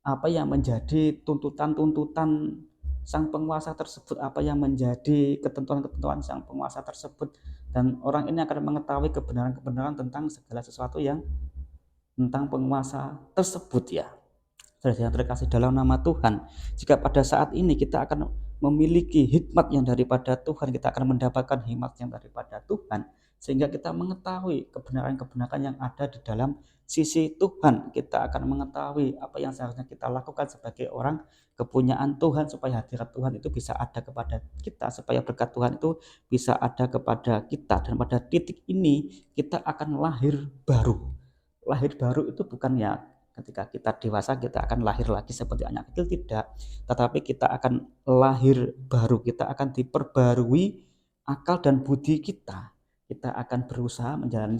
apa yang menjadi tuntutan-tuntutan sang penguasa tersebut, apa yang menjadi ketentuan-ketentuan sang penguasa tersebut, dan orang ini akan mengetahui kebenaran-kebenaran tentang segala sesuatu yang tentang penguasa tersebut ya. Saudara yang terkasih dalam nama Tuhan, jika pada saat ini kita akan memiliki hikmat yang daripada Tuhan, kita akan mendapatkan hikmat yang daripada Tuhan, sehingga kita mengetahui kebenaran-kebenaran yang ada di dalam sisi Tuhan. Kita akan mengetahui apa yang seharusnya kita lakukan sebagai orang kepunyaan Tuhan, supaya hadirat Tuhan itu bisa ada kepada kita, supaya berkat Tuhan itu bisa ada kepada kita. Dan pada titik ini kita akan lahir baru. Lahir baru itu bukan ya ketika kita dewasa kita akan lahir lagi seperti anak kecil, tidak, tetapi kita akan lahir baru, kita akan diperbarui akal dan budi kita. Kita akan berusaha menjalani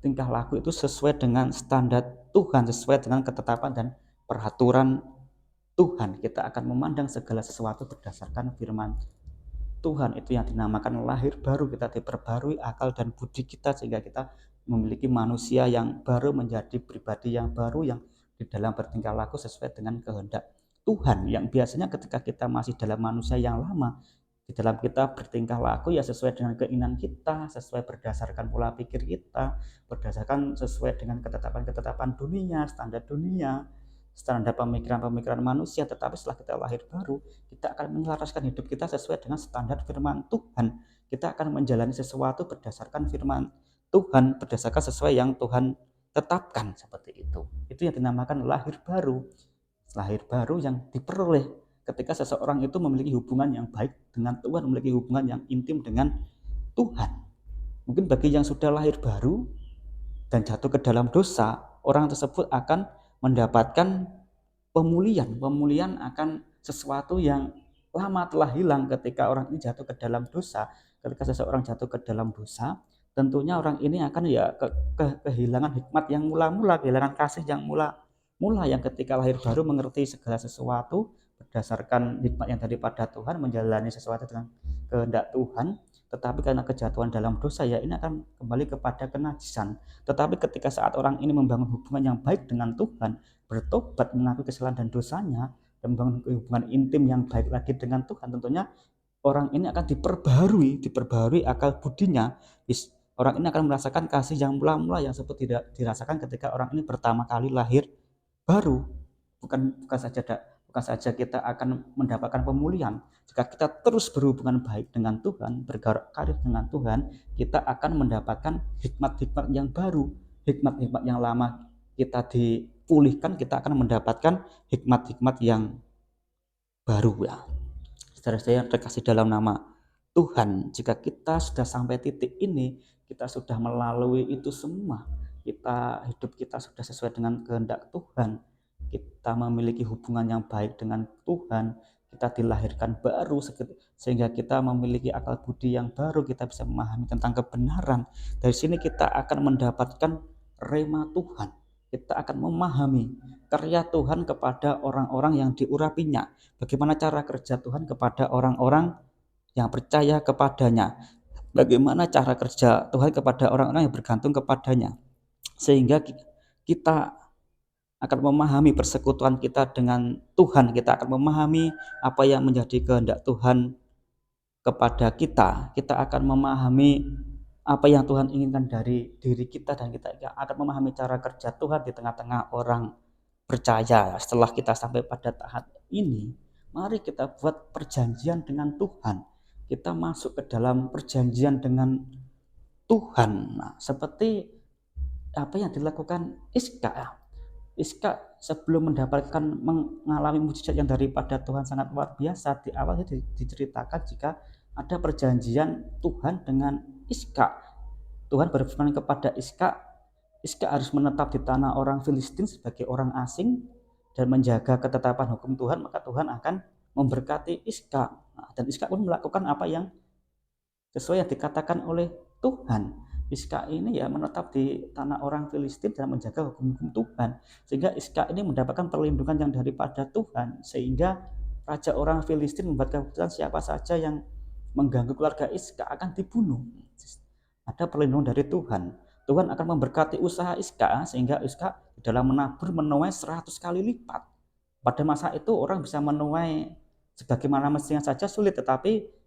tingkah laku itu sesuai dengan standar Tuhan, sesuai dengan ketetapan dan peraturan Tuhan. Kita akan memandang segala sesuatu berdasarkan firman Tuhan, itu yang dinamakan lahir baru. Kita diperbarui akal dan budi kita, sehingga kita memiliki manusia yang baru, menjadi pribadi yang baru, yang di dalam bertingkah laku sesuai dengan kehendak Tuhan. Yang biasanya ketika kita masih dalam manusia yang lama, di dalam kita bertingkah laku ya sesuai dengan keinginan kita, sesuai berdasarkan pola pikir kita, berdasarkan sesuai dengan ketetapan-ketetapan dunia, standar dunia, standar pemikiran-pemikiran manusia, tetapi setelah kita lahir baru, kita akan menyelaraskan hidup kita sesuai dengan standar firman Tuhan. Kita akan menjalani sesuatu berdasarkan firman Tuhan, berdasarkan sesuai yang Tuhan tetapkan, seperti itu. Itu yang dinamakan lahir baru. Lahir baru yang diperoleh ketika seseorang itu memiliki hubungan yang baik dengan Tuhan, memiliki hubungan yang intim dengan Tuhan. Mungkin bagi yang sudah lahir baru dan jatuh ke dalam dosa, orang tersebut akan mendapatkan pemulihan akan sesuatu yang lama telah hilang ketika orang ini jatuh ke dalam dosa. Ketika seseorang jatuh ke dalam dosa, tentunya orang ini akan kehilangan hikmat yang mula-mula, kehilangan kasih yang mula yang ketika lahir baru mengerti segala sesuatu berdasarkan hikmat yang daripada Tuhan, menjalani sesuatu dengan kehendak Tuhan. Tetapi karena kejatuhan dalam dosa, ya ini akan kembali kepada kenajisan. Tetapi ketika saat orang ini membangun hubungan yang baik dengan Tuhan, bertobat, mengakui kesalahan dan dosanya, dan membangun hubungan intim yang baik lagi dengan Tuhan, tentunya orang ini akan diperbarui akal budinya. Orang ini akan merasakan kasih yang mula-mula yang seperti tidak dirasakan ketika orang ini pertama kali lahir baru. Bukan saja kita akan mendapatkan pemulihan, jika kita terus berhubungan baik dengan Tuhan, berkarya dengan Tuhan, kita akan mendapatkan hikmat-hikmat yang baru. Hikmat-hikmat yang lama kita dipulihkan, kita akan mendapatkan hikmat-hikmat yang baru, ya. Saudara saya terkasih dalam nama Tuhan, jika kita sudah sampai titik ini, kita sudah melalui itu semua, hidup kita sudah sesuai dengan kehendak Tuhan, kita memiliki hubungan yang baik dengan Tuhan, kita dilahirkan baru sehingga kita memiliki akal budi yang baru, kita bisa memahami tentang kebenaran. Dari sini kita akan mendapatkan rema Tuhan, kita akan memahami karya Tuhan kepada orang-orang yang diurapinya, bagaimana cara kerja Tuhan kepada orang-orang yang percaya kepadanya, bagaimana cara kerja Tuhan kepada orang-orang yang bergantung kepadanya, sehingga kita akan memahami persekutuan kita dengan Tuhan, kita akan memahami apa yang menjadi kehendak Tuhan kepada kita, kita akan memahami apa yang Tuhan inginkan dari diri kita, dan kita akan memahami cara kerja Tuhan di tengah-tengah orang percaya. Setelah kita sampai pada tahap ini, mari kita buat perjanjian dengan Tuhan, kita masuk ke dalam perjanjian dengan Tuhan. Nah, seperti apa yang dilakukan Iska sebelum mengalami mujizat yang daripada Tuhan sangat luar biasa. Di awal diceritakan jika ada perjanjian Tuhan dengan Iska. Tuhan berfirman kepada Iska harus menetap di tanah orang Filistin sebagai orang asing dan menjaga ketetapan hukum Tuhan, maka Tuhan akan memberkati Iska. Dan Iska pun melakukan apa yang sesuai yang dikatakan oleh Tuhan. Iska ini ya menetap di tanah orang Filistin dan menjaga hukum-hukum Tuhan, sehingga Iska ini mendapatkan perlindungan yang daripada Tuhan, sehingga raja orang Filistin membuat keputusan siapa saja yang mengganggu keluarga Iska akan dibunuh. Ada perlindungan dari Tuhan. Tuhan akan memberkati usaha Iska, sehingga Iska dalam menabur menuai 100 kali lipat. Pada masa itu orang bisa menuai sebagaimana mestinya saja sulit, tetapi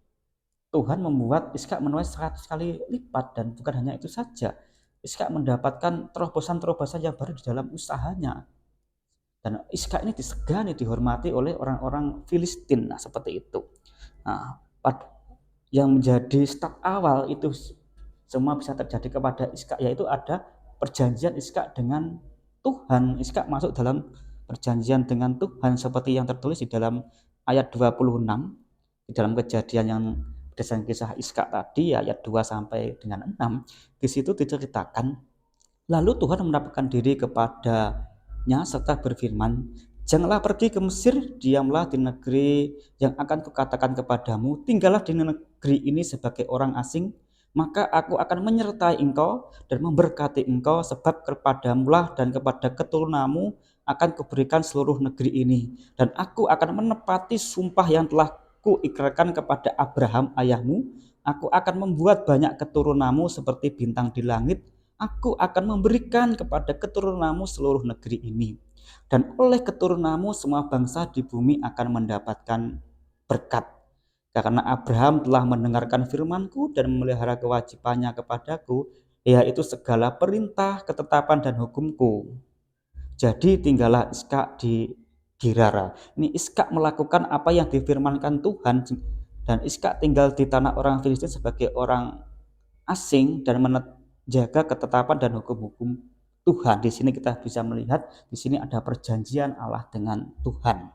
Tuhan membuat Iska menuai 100 kali lipat. Dan bukan hanya itu saja, Iska mendapatkan terobosan-terobosan yang baru di dalam usahanya. Dan Iska ini disegani, dihormati oleh orang-orang Filistin. Nah, seperti itu. Nah, yang menjadi start awal itu semua bisa terjadi kepada Iska, yaitu ada perjanjian Iska dengan Tuhan. Iska masuk dalam perjanjian dengan Tuhan seperti yang tertulis di dalam ayat 26 di dalam Kejadian yang berdasarkan kisah Iska tadi, ayat 2 sampai dengan 6. Di situ diceritakan, lalu Tuhan menampakkan diri kepadanya serta berfirman, janganlah pergi ke Mesir, diamlah di negeri yang akan kukatakan kepadamu, tinggallah di negeri ini sebagai orang asing, maka aku akan menyertai engkau dan memberkati engkau, sebab kepadamulah dan kepada keturunanmu akan kuberikan seluruh negeri ini, dan aku akan menepati sumpah yang telah kuikrarkan kepada Abraham ayahmu. Aku akan membuat banyak keturunanmu seperti bintang di langit. Aku akan memberikan kepada keturunanmu seluruh negeri ini, dan oleh keturunanmu semua bangsa di bumi akan mendapatkan berkat. Karena Abraham telah mendengarkan firman-Ku dan memelihara kewajibannya kepadaku, yaitu segala perintah, ketetapan dan hukum-Ku. Jadi tinggallah Iskak di Gerara. Ini Iskak melakukan apa yang difirmankan Tuhan, dan Iskak tinggal di tanah orang Filistin sebagai orang asing dan menjaga ketetapan dan hukum-hukum Tuhan. Di sini kita bisa melihat di sini ada perjanjian Allah dengan Tuhan.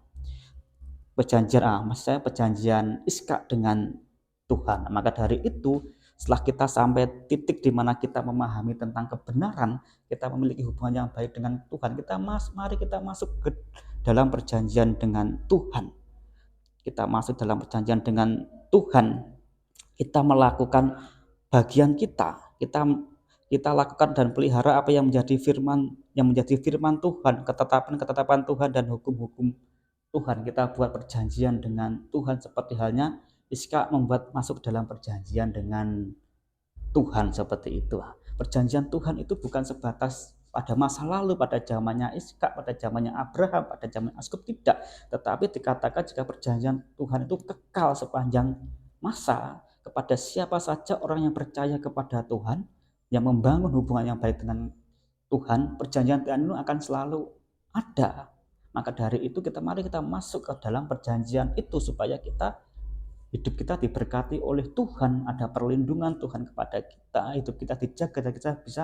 Perjanjian Iskak dengan Tuhan. Maka dari itu, setelah kita sampai titik di mana kita memahami tentang kebenaran, kita memiliki hubungan yang baik dengan Tuhan, mari kita masuk ke dalam perjanjian dengan Tuhan. Kita masuk dalam perjanjian dengan Tuhan, kita melakukan bagian kita lakukan dan pelihara apa yang menjadi firman Tuhan, ketetapan Tuhan dan hukum-hukum Tuhan. Kita buat perjanjian dengan Tuhan seperti halnya Iskak membuat masuk dalam perjanjian dengan Tuhan seperti itu. Perjanjian Tuhan itu bukan sebatas pada masa lalu, pada zamannya Iskak, pada zamannya Abraham, pada zaman Askub, tidak. Tetapi dikatakan jika perjanjian Tuhan itu kekal sepanjang masa kepada siapa saja orang yang percaya kepada Tuhan, yang membangun hubungan yang baik dengan Tuhan, perjanjian Tuhan itu akan selalu ada. Maka dari itu mari kita masuk ke dalam perjanjian itu supaya hidup kita diberkati oleh Tuhan, ada perlindungan Tuhan kepada kita, hidup kita dijaga dan kita bisa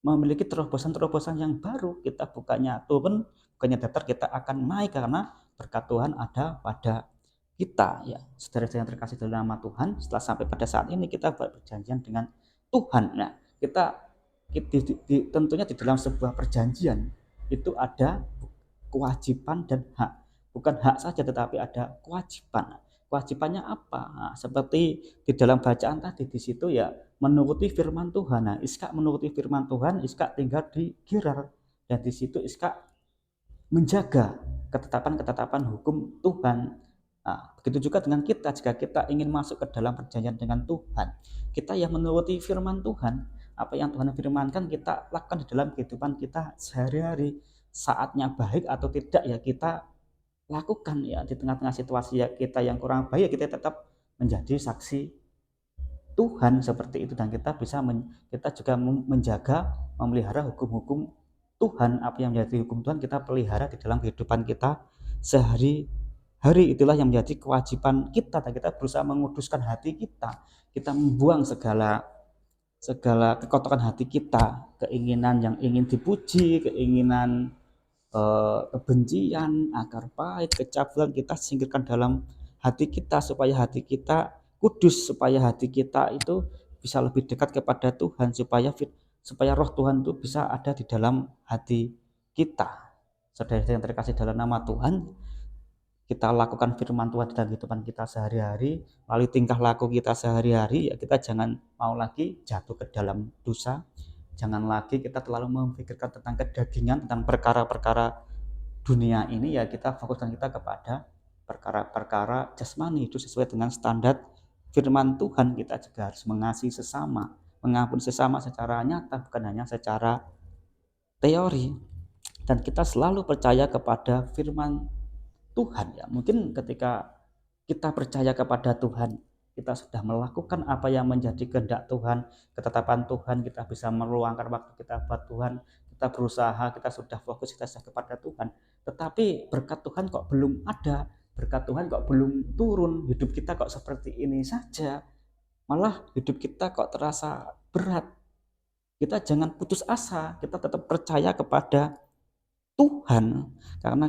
memiliki terobosan-terobosan yang baru. Kita bukannya turun, bukannya datar, kita akan naik karena berkat Tuhan ada pada kita. Ya, saudara-saudara yang terkasih dalam nama Tuhan, setelah sampai pada saat ini kita buat perjanjian dengan Tuhan. Nah, tentunya di dalam sebuah perjanjian itu ada kewajiban dan hak. Bukan hak saja tetapi ada kewajiban. Kewajibannya apa? Nah, seperti di dalam bacaan tadi di situ ya, menuruti firman Tuhan. Nah, Iskak menuruti firman Tuhan, Iskak tinggal di Gerar, dan di situ Iskak menjaga ketetapan-ketetapan hukum Tuhan. Nah, begitu juga dengan kita, jika kita ingin masuk ke dalam perjanjian dengan Tuhan, kita yang menuruti firman Tuhan, apa yang Tuhan firmankan kita lakukan di dalam kehidupan kita sehari-hari. Saatnya baik atau tidak ya kita lakukan, ya di tengah-tengah situasi ya kita yang kurang baik, kita tetap menjadi saksi Tuhan seperti itu, dan kita juga menjaga, memelihara hukum-hukum Tuhan. Apa yang menjadi hukum Tuhan kita pelihara di dalam kehidupan kita sehari-hari. Itulah yang menjadi kewajiban kita, dan kita berusaha menguduskan hati kita membuang segala kekotoran hati kita, keinginan yang ingin dipuji, keinginan kebencian, akar pahit, kecabulan, kita singkirkan dalam hati kita supaya hati kita kudus, supaya hati kita itu bisa lebih dekat kepada Tuhan, supaya roh Tuhan itu bisa ada di dalam hati kita. Saudara yang terkasih dalam nama Tuhan, kita lakukan firman Tuhan dalam kehidupan kita sehari-hari, melalui tingkah laku kita sehari-hari, ya kita jangan mau lagi jatuh ke dalam dosa. Jangan lagi kita terlalu memikirkan tentang kedagingan, tentang perkara-perkara dunia ini. Ya kita fokuskan kita kepada perkara-perkara jasmani, itu sesuai dengan standar firman Tuhan. Kita juga harus mengasihi sesama, mengampuni sesama secara nyata, bukan hanya secara teori. Dan kita selalu percaya kepada firman Tuhan. Ya mungkin ketika kita percaya kepada Tuhan, kita sudah melakukan apa yang menjadi kehendak Tuhan, ketetapan Tuhan, kita bisa meluangkan waktu kita buat Tuhan, kita berusaha, kita sudah fokus, kita sudah kepada Tuhan. Tetapi berkat Tuhan kok belum ada, berkat Tuhan kok belum turun, hidup kita kok seperti ini saja, malah hidup kita kok terasa berat. Kita jangan putus asa, kita tetap percaya kepada Tuhan, karena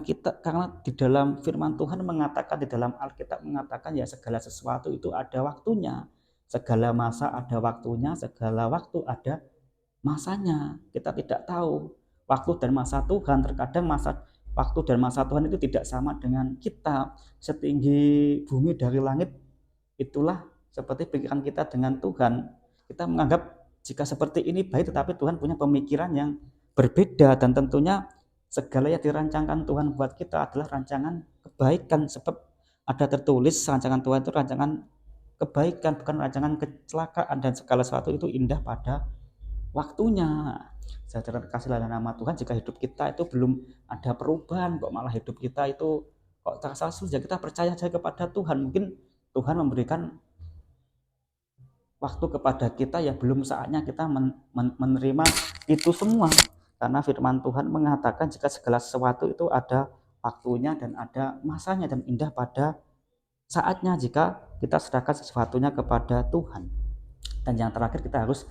di dalam firman Tuhan mengatakan, di dalam Alkitab mengatakan ya segala sesuatu itu ada waktunya, segala masa ada waktunya, segala waktu ada masanya. Kita tidak tahu waktu dan masa Tuhan, terkadang waktu dan masa Tuhan itu tidak sama dengan kita. Setinggi bumi dari langit itulah seperti pikiran kita dengan Tuhan. Kita menganggap jika seperti ini baik, tetapi Tuhan punya pemikiran yang berbeda, dan tentunya segala yang dirancangkan Tuhan buat kita adalah rancangan kebaikan, sebab ada tertulis rancangan Tuhan itu rancangan kebaikan, bukan rancangan kecelakaan, dan segala sesuatu itu indah pada waktunya. Saudara kasih dalam nama Tuhan, jika hidup kita itu belum ada perubahan, kok malah hidup kita itu kok terasa sulit, kita percaya saja kepada Tuhan. Mungkin Tuhan memberikan waktu kepada kita ya belum saatnya kita menerima itu semua. Karena firman Tuhan mengatakan jika segala sesuatu itu ada waktunya dan ada masanya dan indah pada saatnya jika kita serahkan sesuatunya kepada Tuhan. Dan yang terakhir kita harus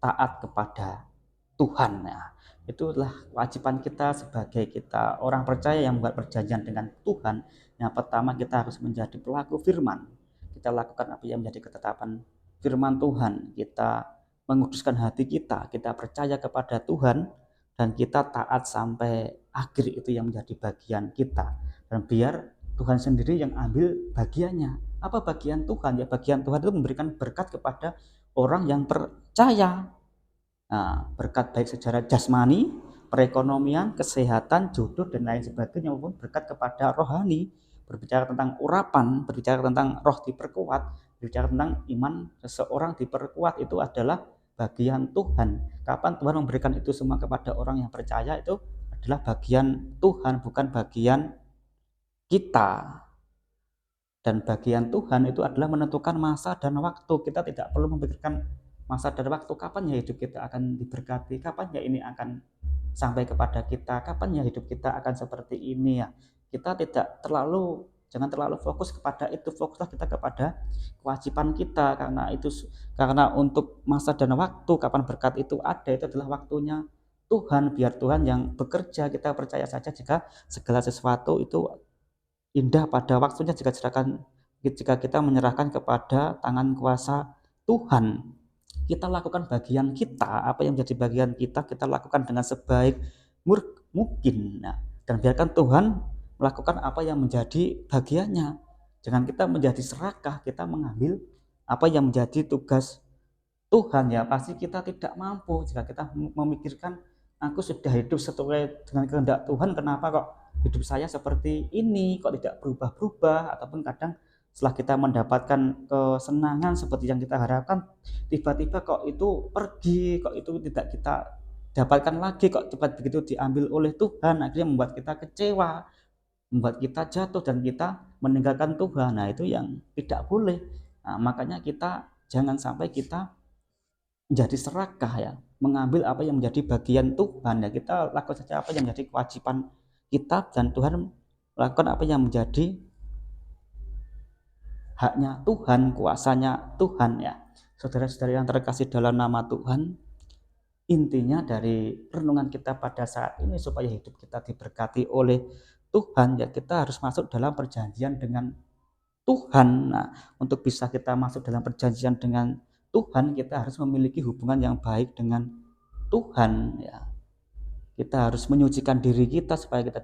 taat kepada Tuhan. Nah, itulah kewajiban kita sebagai kita orang percaya yang membuat perjanjian dengan Tuhan. Yang pertama kita harus menjadi pelaku firman. Kita lakukan apa yang menjadi ketetapan firman Tuhan. Kita menguduskan hati kita, kita percaya kepada Tuhan dan kita taat sampai akhir, itu yang menjadi bagian kita. Dan biar Tuhan sendiri yang ambil bagiannya. Apa bagian Tuhan? Ya, bagian Tuhan itu memberikan berkat kepada orang yang percaya. Nah, berkat baik secara jasmani, perekonomian, kesehatan, jodoh dan lain sebagainya, maupun berkat kepada rohani, berbicara tentang urapan, berbicara tentang roh diperkuat, berbicara tentang iman seseorang diperkuat, itu adalah bagian Tuhan. Kapan Tuhan memberikan itu semua kepada orang yang percaya, itu adalah bagian Tuhan, bukan bagian kita. Dan bagian Tuhan itu adalah menentukan masa dan waktu. Kita tidak perlu memikirkan masa dan waktu, kapan ya hidup kita akan diberkati, kapan ya ini akan sampai kepada kita, kapan ya hidup kita akan seperti ini ya. Kita jangan terlalu fokus kepada itu, fokuslah kita kepada kewajiban kita, karena untuk masa dan waktu kapan berkat itu ada, itu adalah waktunya Tuhan. Biar Tuhan yang bekerja, kita percaya saja jika segala sesuatu itu indah pada waktunya jika kita menyerahkan kepada tangan kuasa Tuhan. Kita lakukan bagian kita, apa yang menjadi bagian kita, kita lakukan dengan sebaik mungkin. Nah, dan biarkan Tuhan melakukan apa yang menjadi bagiannya. Jangan kita menjadi serakah, kita mengambil apa yang menjadi tugas Tuhan. Ya, pasti kita tidak mampu jika kita memikirkan aku sudah hidup sesuai dengan kehendak Tuhan, kenapa kok hidup saya seperti ini, kok tidak berubah-berubah, ataupun kadang setelah kita mendapatkan kesenangan seperti yang kita harapkan, tiba-tiba kok itu pergi, kok itu tidak kita dapatkan lagi, kok cepat begitu diambil oleh Tuhan, akhirnya membuat kita kecewa, membuat kita jatuh dan kita meninggalkan Tuhan. Nah, itu yang tidak boleh. Nah, makanya kita jangan sampai kita menjadi serakah ya, mengambil apa yang menjadi bagian Tuhan ya. Kita lakukan saja apa yang menjadi kewajiban kita, dan Tuhan melakukan apa yang menjadi haknya Tuhan, kuasanya Tuhan ya. Saudara-saudara yang terkasih dalam nama Tuhan, intinya dari renungan kita pada saat ini supaya hidup kita diberkati oleh Tuhan ya, kita harus masuk dalam perjanjian dengan Tuhan. Nah, untuk bisa kita masuk dalam perjanjian dengan Tuhan, kita harus memiliki hubungan yang baik dengan Tuhan ya. Kita harus menyucikan diri kita supaya kita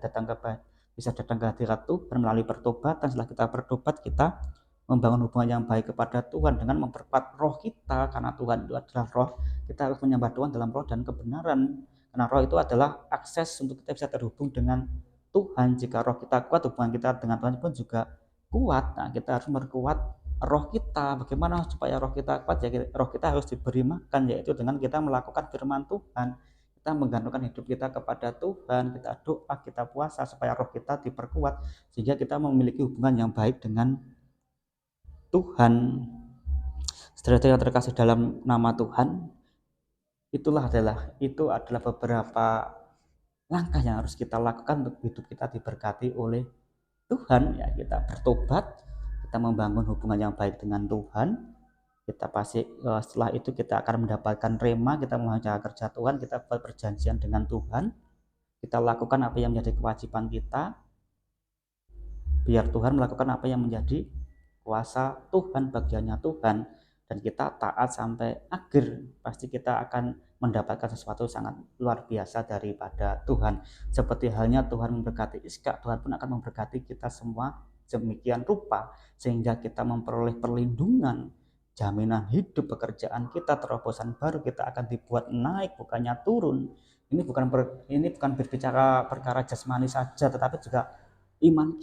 bisa datang ke hadirat Tuhan melalui pertobatan. Setelah kita bertobat, kita membangun hubungan yang baik kepada Tuhan dengan memperkuat roh kita, karena Tuhan itu adalah roh. Kita harus menyembah Tuhan dalam roh dan kebenaran, karena roh itu adalah akses untuk kita bisa terhubung dengan Tuhan. Jika roh kita kuat, hubungan kita dengan Tuhan pun juga kuat. Nah, kita harus memperkuat roh kita. Bagaimana supaya roh kita kuat? Ya, roh kita harus diberi makan, yaitu dengan kita melakukan firman Tuhan. Kita menggantungkan hidup kita kepada Tuhan, kita doa, kita puasa supaya roh kita diperkuat, sehingga kita memiliki hubungan yang baik dengan Tuhan. Saudara yang terkasih dalam nama Tuhan, itu adalah beberapa langkah yang harus kita lakukan untuk hidup kita diberkati oleh Tuhan ya. Kita bertobat, kita membangun hubungan yang baik dengan Tuhan. Kita pasti setelah itu kita akan mendapatkan rema, kita mengerjakan kerja Tuhan, kita buat perjanjian dengan Tuhan, kita lakukan apa yang menjadi kewajiban kita, biar Tuhan melakukan apa yang menjadi kuasa Tuhan, bagiannya Tuhan, dan kita taat sampai akhir. Pasti kita akan mendapatkan sesuatu sangat luar biasa daripada Tuhan. Seperti halnya Tuhan memberkati Iskak, Tuhan pun akan memberkati kita semua demikian rupa, sehingga kita memperoleh perlindungan, jaminan hidup, pekerjaan kita, terobosan baru, kita akan dibuat naik, bukannya turun. Ini bukan berbicara perkara jasmani saja, tetapi juga iman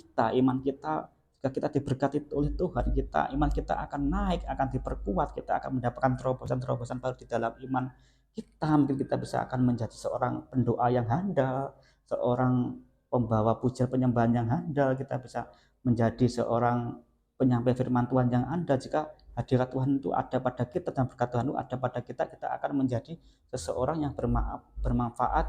kita jika kita diberkati oleh Tuhan, iman kita akan naik, akan diperkuat, kita akan mendapatkan terobosan baru di dalam iman kita. Mungkin kita bisa akan menjadi seorang pendoa yang handal, seorang pembawa pujian penyembahan yang handal, kita bisa menjadi seorang penyampai firman Tuhan yang handal. Jika hadirat Tuhan itu ada pada kita dan berkat Tuhan itu ada pada kita, kita akan menjadi seseorang yang bermanfaat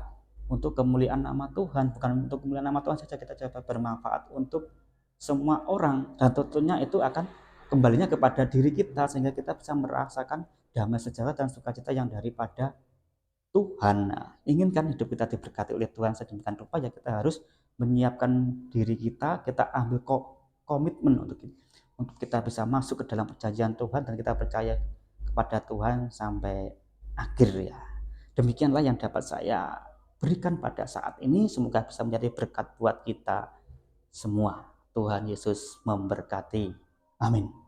untuk kemuliaan nama Tuhan, bukan untuk kemuliaan nama Tuhan saja, kita coba bermanfaat untuk semua orang, dan tentunya itu akan kembalinya kepada diri kita, sehingga kita bisa merasakan damai sejahtera dan sukacita yang daripada Tuhan. Nah, inginkan hidup kita diberkati oleh Tuhan sedemikian rupa, ya kita harus menyiapkan diri kita, kita ambil komitmen untuk kita bisa masuk ke dalam perjanjian Tuhan, dan kita percaya kepada Tuhan sampai akhir ya. Demikianlah yang dapat saya berikan pada saat ini, semoga bisa menjadi berkat buat kita semua. Tuhan Yesus memberkati. Amin.